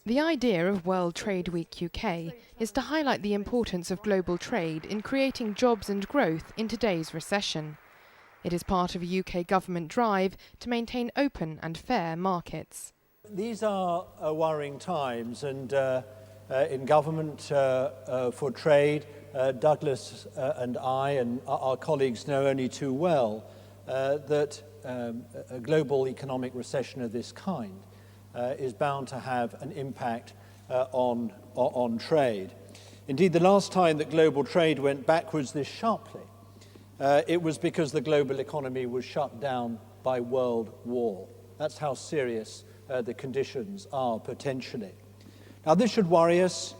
The idea of World Trade Week UK is to highlight the importance of global trade in creating jobs and growth in today's recession. It is part of a UK government drive to maintain open and fair markets. These are worrying times, and in government for trade, Douglas and I and our colleagues know only too well that a global economic recession of this kind is bound to have an impact on trade. Indeed, the last time that global trade went backwards this sharply, it was because the global economy was shut down by world war. That's how serious the conditions are potentially. Now, this should worry us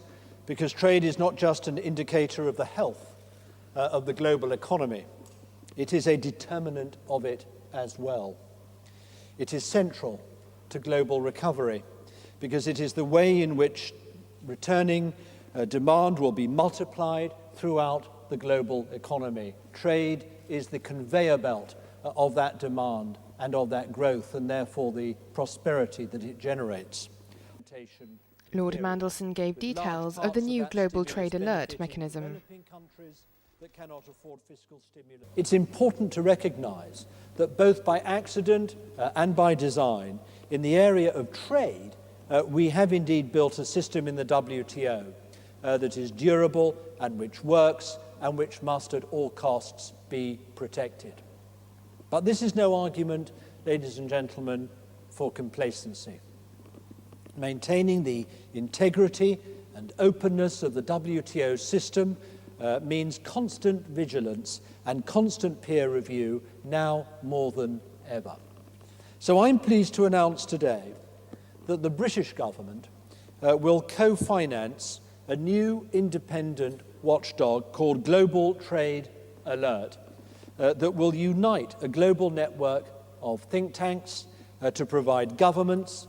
because trade is not just an indicator of the health of the global economy. It is a determinant of it as well. It is central to global recovery because it is the way in which returning demand will be multiplied throughout the global economy. Trade is the conveyor belt of that demand and of that growth, and therefore the prosperity that it generates. Lord Mandelson gave details of the new Global Trade Alert mechanism. It's important to recognise that both by accident and by design, in the area of trade, we have indeed built a system in the WTO that is durable and which works and which must at all costs be protected. But this is no argument, ladies and gentlemen, for complacency. Maintaining the integrity and openness of the WTO system means constant vigilance and constant peer review now more than ever. So I'm pleased to announce today that the British government will co-finance a new independent watchdog called Global Trade Alert that will unite a global network of think tanks to provide governments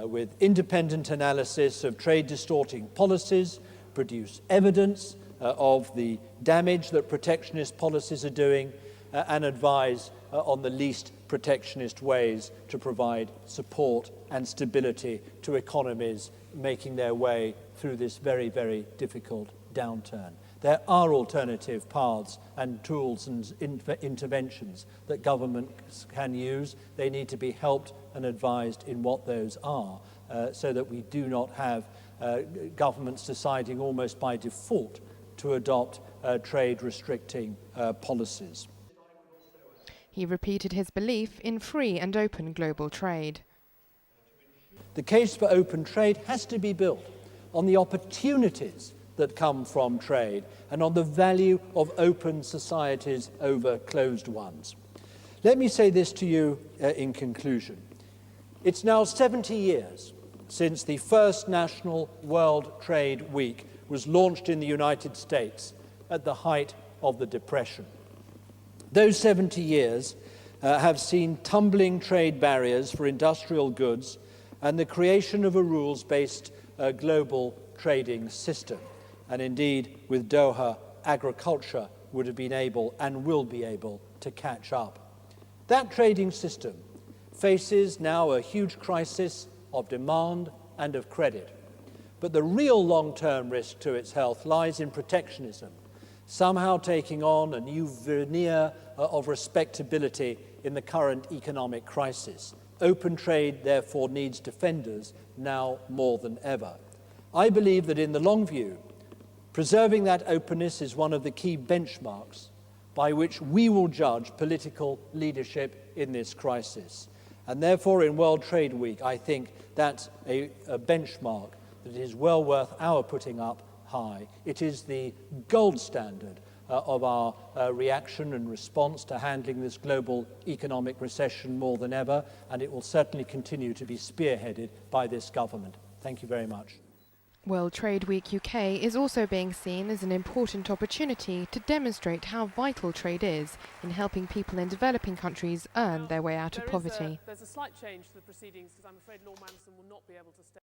with independent analysis of trade-distorting policies, produce evidence of the damage that protectionist policies are doing, and advise on the least protectionist ways to provide support and stability to economies making their way through this very, very difficult downturn. There are alternative paths and tools and interventions that governments can use. They need to be helped and advised in what those are so that we do not have governments deciding almost by default to adopt trade restricting policies. He repeated his belief in free and open global trade. The case for open trade has to be built on the opportunities that come from trade and on the value of open societies over closed ones. Let me say this to you in conclusion. It's now 70 years since the first National World Trade Week was launched in the United States at the height of the Depression. Those 70 years have seen tumbling trade barriers for industrial goods and the creation of a rules-based global trading system. And indeed, with Doha, agriculture would have been able and will be able to catch up. That trading system faces now a huge crisis of demand and of credit. But the real long-term risk to its health lies in protectionism, somehow taking on a new veneer of respectability in the current economic crisis. Open trade, therefore, needs defenders now more than ever. I believe that in the long view, preserving that openness is one of the key benchmarks by which we will judge political leadership in this crisis. And therefore, in World Trade Week, I think that's a benchmark that is well worth our putting up high. It is the gold standard of our reaction and response to handling this global economic recession more than ever, and it will certainly continue to be spearheaded by this government. Thank you very much. World Trade Week UK is also being seen as an important opportunity to demonstrate how vital trade is in helping people in developing countries earn their way out of poverty. There's a slight change to the proceedings because I'm afraid Lord Mandelson will not be able to stay.